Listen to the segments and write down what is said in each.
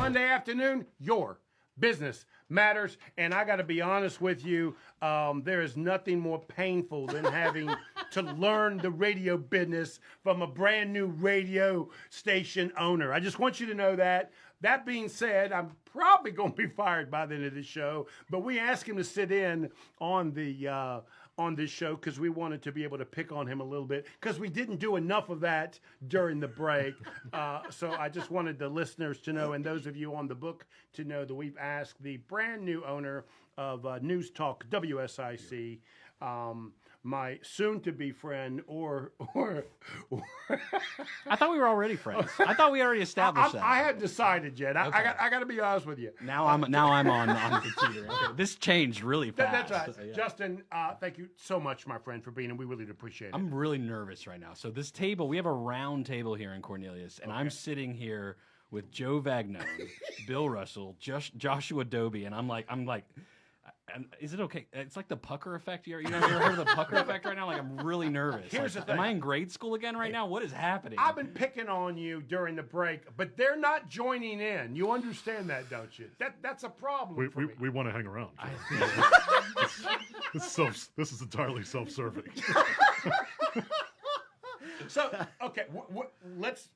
Monday afternoon, your business matters. And I got to be honest with you, there is nothing more painful than having to learn the radio business from a brand new radio station owner. I just want you to know that. That being said, I'm probably going to be fired by the end of the show, but we asked him to sit in on the on this show because we wanted to be able to pick on him a little bit because we didn't do enough of that during the break. So I just wanted the listeners to know, and those of you on the book to know, that we've asked the brand new owner of News Talk WSIC, my soon-to-be friend, or I thought we were already friends. I thought we already established that. I hadn't decided yet. Okay. I got to be honest with you. Now I'm on the computer. Okay. This changed really fast. That's right. So, yeah. Justin, thank you so much, my friend, for being here. We really appreciate it. I'm really nervous right now. So this table, we have a round table here in Cornelius, and I'm sitting here with Joe Vagnone, Bill Russell, Joshua Doby, and I'm like. And is it okay? It's like the pucker effect. You ever heard of the pucker effect right now? Like, I'm really nervous. Here's the thing. Am I in grade school again right now? What is happening? I've been picking on you during the break, but they're not joining in. You understand that, don't you? That's a problem for me. We want to hang around. This is entirely self-serving. So, okay, let's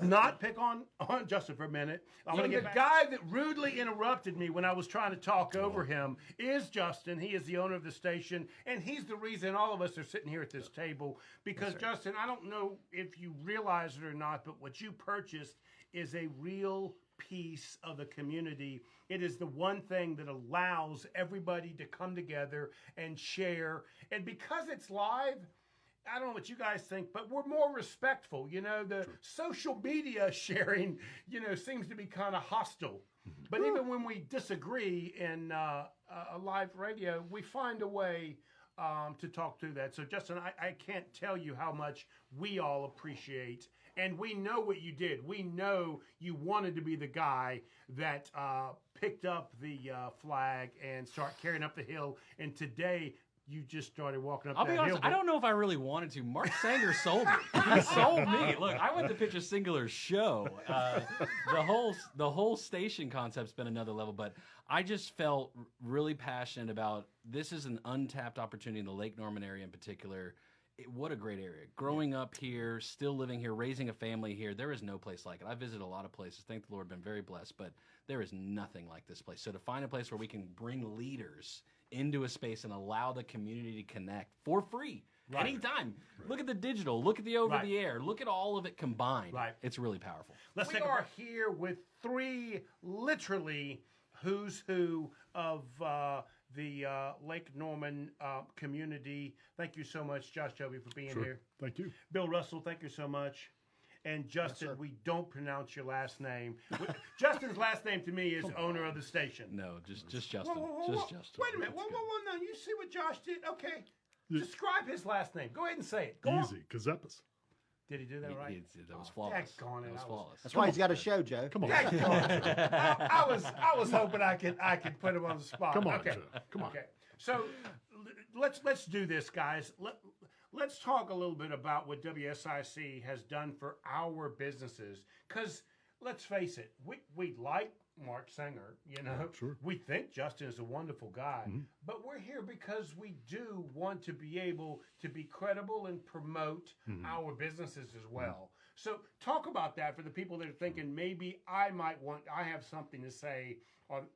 not pick on Justin for a minute. The guy that rudely interrupted me when I was trying to talk over him is Justin. He is the owner of the station, and he's the reason all of us are sitting here at this table. Because, Justin, I don't know if you realize it or not, but what you purchased is a real piece of the community. It is the one thing that allows everybody to come together and share. And because it's live, I don't know what you guys think, but we're more respectful. You know, the social media sharing, seems to be kind of hostile. But even when we disagree in a live radio, we find a way to talk through that. So, Justin, I can't tell you how much we all appreciate. And we know what you did. We know you wanted to be the guy that picked up the flag and start carrying up the hill. And today, you just started walking up that hill. I'll be honest, I don't know if I really wanted to. Mark Sanger sold me. He sold me. Look, I went to pitch a singular show. The whole station concept's been another level, but I just felt really passionate about this is an untapped opportunity in the Lake Norman area in particular. What a great area. Growing up here, still living here, raising a family here, there is no place like it. I visited a lot of places. Thank the Lord, been very blessed, but there is nothing like this place. So to find a place where we can bring leaders into a space and allow the community to connect for free anytime. Right. Look at the digital, look at the over-the-air, look at all of it combined. Right. It's really powerful. We are here with three literally who's who of the Lake Norman community. Thank you so much, Josh Joby, for being here. Thank you. Bill Russell, thank you so much. And Justin, we don't pronounce your last name. Justin's last name to me is owner of the station. No, just Justin. Just Justin. Wait a minute. Whoa. No, you see what Josh did? Okay. Describe his last name. Go ahead and say it. Go Easy. Ckezepis. Did he do that right? That was flawless. That was flawless. That's why he's got a show, Joe. Come on. I was hoping I could put him on the spot. Come on, Joe. Come on. Okay. So let's do this, guys. Let's talk a little bit about what WSIC has done for our businesses. Because let's face it, we like Mark Sanger, Sure. We think Justin is a wonderful guy. Mm-hmm. But we're here because we do want to be able to be credible and promote our businesses as well. Mm-hmm. So talk about that for the people that are thinking maybe I have something to say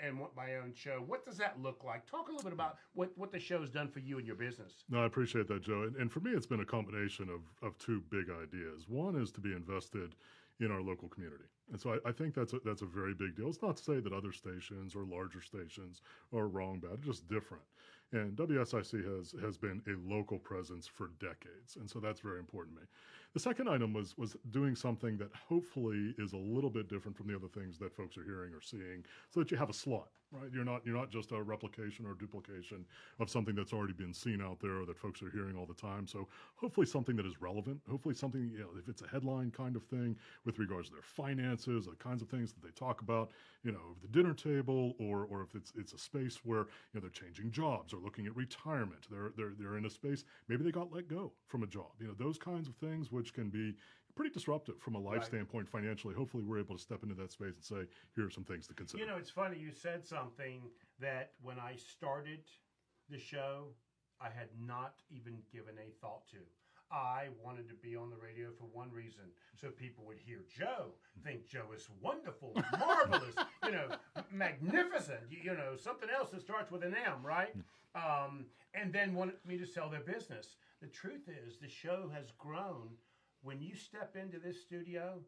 and want my own show. What does that look like? Talk a little bit about what the show's done for you and your business. No, I appreciate that, Joe. And for me, it's been a combination of two big ideas. One is to be invested in our local community. And so I think that's a very big deal. It's not to say that other stations or larger stations are wrong, bad, just different. And WSIC has been a local presence for decades. And so that's very important to me. The second item was doing something that hopefully is a little bit different from the other things that folks are hearing or seeing, so that you have a slot, right? You're not just a replication or duplication of something that's already been seen out there or that folks are hearing all the time. So hopefully something that is relevant, hopefully something, if it's a headline kind of thing with regards to their finances, the kinds of things that they talk about, over the dinner table, or if it's a space where, they're changing jobs or looking at retirement. They're in a space, maybe they got let go from a job. Those kinds of things which can be pretty disruptive from a life Right. standpoint financially. Hopefully, we're able to step into that space and say, here are some things to consider. You know, it's funny. You said something that when I started the show, I had not even given a thought to. I wanted to be on the radio for one reason, so people would hear Joe, think Joe is wonderful, marvelous, magnificent, something else that starts with an M, right? And then wanted me to sell their business. The truth is, the show has grown. When you step into this studio,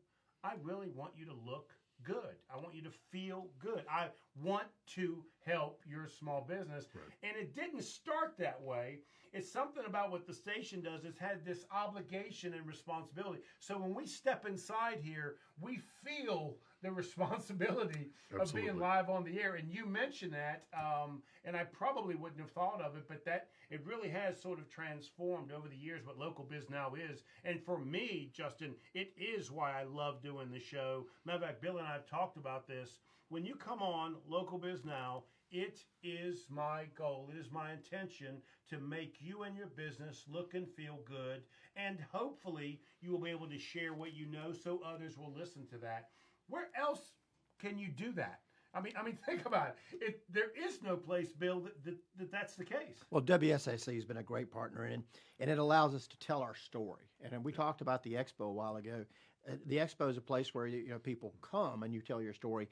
I really want you to look good. I want you to feel good. I want to help your small business. Right. And it didn't start that way. It's something about what the station does. It's had this obligation and responsibility. So when we step inside here, we feel the responsibility of being live on the air. And you mentioned that, and I probably wouldn't have thought of it, but that it really has sort of transformed over the years what Local Biz Now is. And for me, Justin, it is why I love doing the show. Matter of fact, Bill and I have talked about this. When you come on Local Biz Now, it is my goal, it is my intention to make you and your business look and feel good, and hopefully you will be able to share what you know so others will listen to that. Where else can you do that? I mean, think about it. There is no place, Bill, that's the case. Well, WSIC has been a great partner, and it allows us to tell our story. And we talked about the expo a while ago. The expo is a place where people come and you tell your story.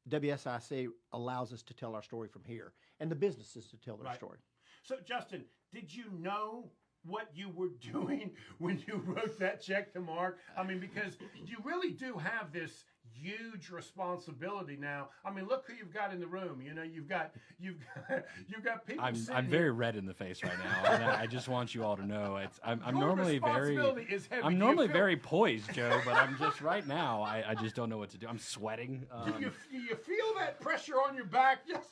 WSIC allows us to tell our story from here, and the businesses to tell their story. So, Justin, did you know what you were doing when you wrote that check to Mark? I mean, because you really do have this huge responsibility now. I mean, look who you've got in the room. You've got people. I'm very red in the face right now. And I just want you all to know I'm normally very poised, Joe, but I'm just right now. I just don't know what to do. I'm sweating. Do you feel that pressure on your back? Yes.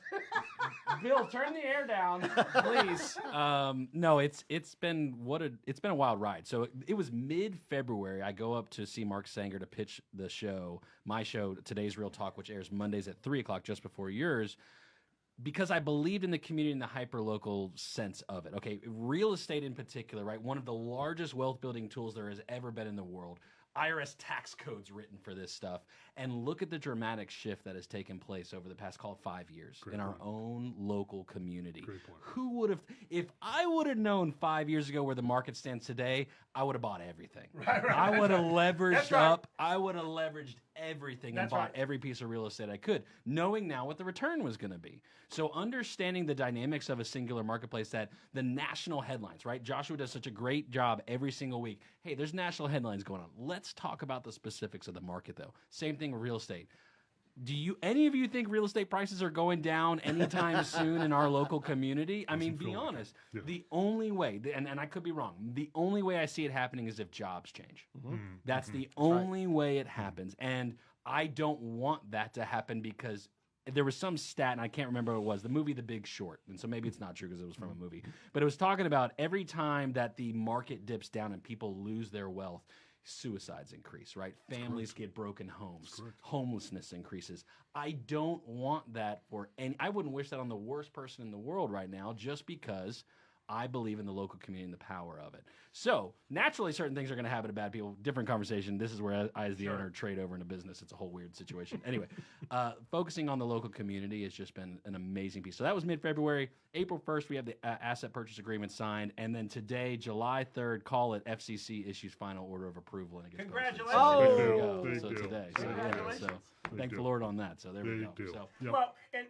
Bill, turn the air down, please. No, it's been a wild ride. So it was mid-February. I go up to see Mark Sanger to pitch the show, my show, Today's Real Talk, which airs Mondays at 3:00, just before yours, because I believed in the community and the hyper-local sense of it. Okay, real estate in particular, right? One of the largest wealth-building tools there has ever been in the world. IRS tax codes written for this stuff. And look at the dramatic shift that has taken place over the past, 5 years in our own local community. Great point. Who would have, if I would have known 5 years ago where the market stands today, I would have bought everything. Right. I would have leveraged right. up. I would have leveraged everything and bought every piece of real estate I could, knowing now what the return was going to be. So understanding the dynamics of a singular marketplace, that the national headlines, right? Joshua does such a great job every single week. Hey, there's national headlines going on. Let's talk about the specifics of the market, though. Same thing with real estate. Do any of you think real estate prices are going down anytime soon in our local community? I mean, be honest. Yeah. The only way, and I could be wrong, the only way I see it happening is if jobs change. That's the only way it happens. And I don't want that to happen, because there was some stat, and I can't remember what it was, the movie The Big Short. And so maybe it's not true because it was from a movie. But it was talking about every time that the market dips down and people lose their wealth, suicides increase, right? Families get broken homes. Homelessness increases. I don't want that for any. I wouldn't wish that on the worst person in the world right now, just because I believe in the local community and the power of it. So naturally, certain things are going to happen to bad people. Different conversation. This is where I, as the owner, trade over into business. It's a whole weird situation. Anyway, focusing on the local community has just been an amazing piece. So that was mid-February. April 1st, we have the asset purchase agreement signed. And then today, July 3rd, call it, FCC issues final order of approval. And it gets Congratulations. posted. So, Oh. there you go. So today. So, Congratulations. thank the Lord on that. So there we go. So, Yep. Well, and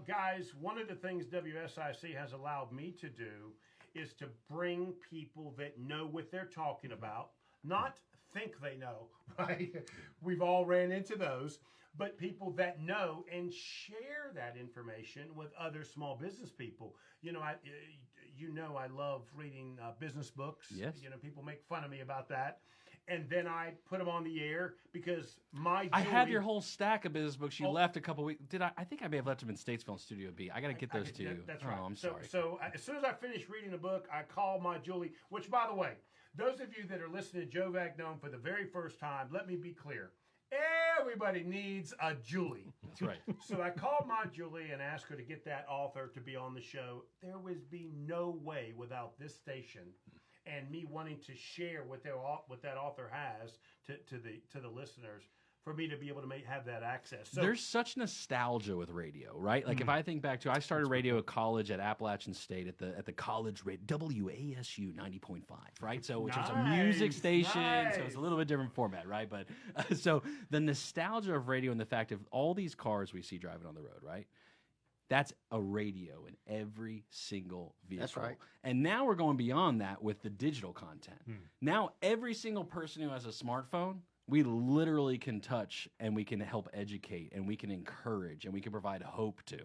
guys, one of the things WSIC has allowed me to do is to bring people that know what they're talking about, not think they know, right? We've all ran into those, but people that know and share that information with other small business people. I love reading business books. Yes. People make fun of me about that. And then I put them on the air because I have your whole stack of business books you left a couple weeks. Did I? I think I may have left them in Statesville in Studio B. I got to get those to you. That's right. Oh, I'm sorry. So as soon as I finish reading the book, I call my Julie, which, by the way, those of you that are listening to Joe Vagnone for the very first time, let me be clear. Everybody needs a Julie. That's right. So I called my Julie and asked her to get that author to be on the show. There would be no way without this station and me wanting to share what that author has to the listeners, for me to be able to have that access. So there's such nostalgia with radio, right? Like if I think back to, I started radio at college at Appalachian State at the college radio, WASU 90.5, right? So which was a music station, so it's a little bit different format, right? But so the nostalgia of radio and the fact of all these cars we see driving on the road, right? That's a radio in every single vehicle. That's right. And now we're going beyond that with the digital content. Now every single person who has a smartphone, we literally can touch, and we can help educate, and we can encourage, and we can provide hope to.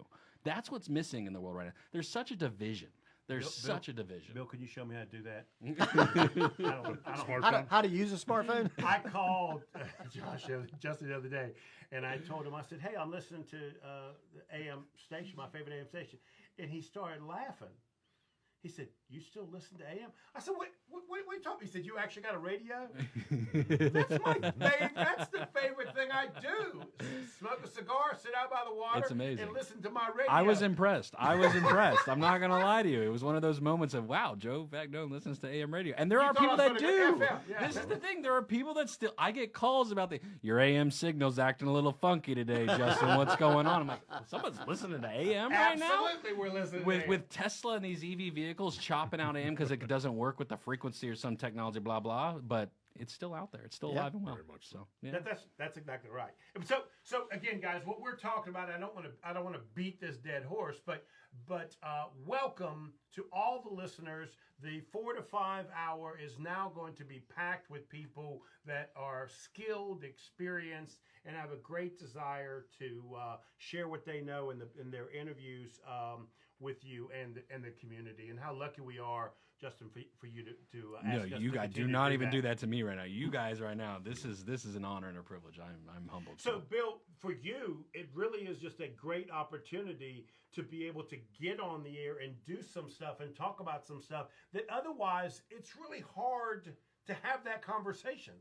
That's what's missing in the world right now. There's such a division. There's such a division. Bill, can you show me how to do that? How to use a smartphone? I called Justin the other day, and I told him, I said, hey, I'm listening to the AM station, my favorite AM station. And he started laughing. He said, you still listen to AM? I said, what are you talking? He said, you actually got a radio? That's my favorite. That's the favorite thing I do. Smoke a cigar, sit out by the water, It's amazing. and listen to my radio. I was impressed. I'm not going to lie to you. It was one of those moments of, wow, Joe Vagnone listens to AM radio. And there are people that do. Yeah. This is the thing. There are people that still, I get calls about your AM signal's acting a little funky today, Justin. What's going on? I'm like, someone's listening to AM right now? Absolutely, we're listening to AM. With Tesla and these EV vehicles chopping out AM because it doesn't work with the frequency or some technology, blah, blah, but it's still out there. It's still alive and well. Very much so. Yeah. That's exactly right. So again, guys, what we're talking about, I don't want to beat this dead horse, but welcome to all the listeners. The 4 to 5 hour is now going to be packed with people that are skilled, experienced, and have a great desire to share what they know in their interviews with you and the community. And how lucky we are, Justin, for you to ask us. No, you to guys do continue not to even do that to me right now. You guys right now, this is an honor and a privilege. I'm humbled. So, Bill, for you, it really is just a great opportunity to be able to get on the air and do some stuff and talk about some stuff that otherwise it's really hard to have that conversation.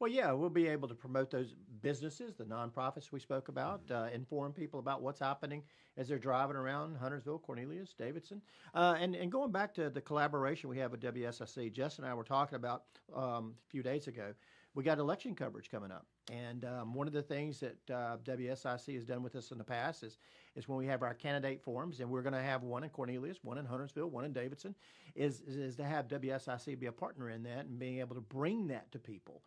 Well, yeah, we'll be able to promote those businesses, the nonprofits we spoke about, inform people about what's happening as they're driving around Huntersville, Cornelius, Davidson. And going back to the collaboration we have with WSIC, Jess and I were talking about a few days ago, we got election coverage coming up. And one of the things that WSIC has done with us in the past is when we have our candidate forums, and we're going to have one in Cornelius, one in Huntersville, one in Davidson, is to have WSIC be a partner in that and being able to bring that to people.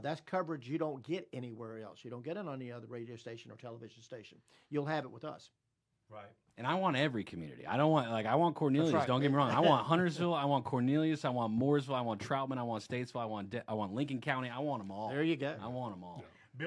That's coverage you don't get anywhere else. You don't get it on any other radio station or television station. You'll have it with us. Right. And I want every community. I want Cornelius. Right. Don't get me wrong. I want Huntersville. I want Cornelius. I want Mooresville. I want Troutman. I want Statesville. I want Lincoln County. I want them all. There you go. I want them all. Yeah.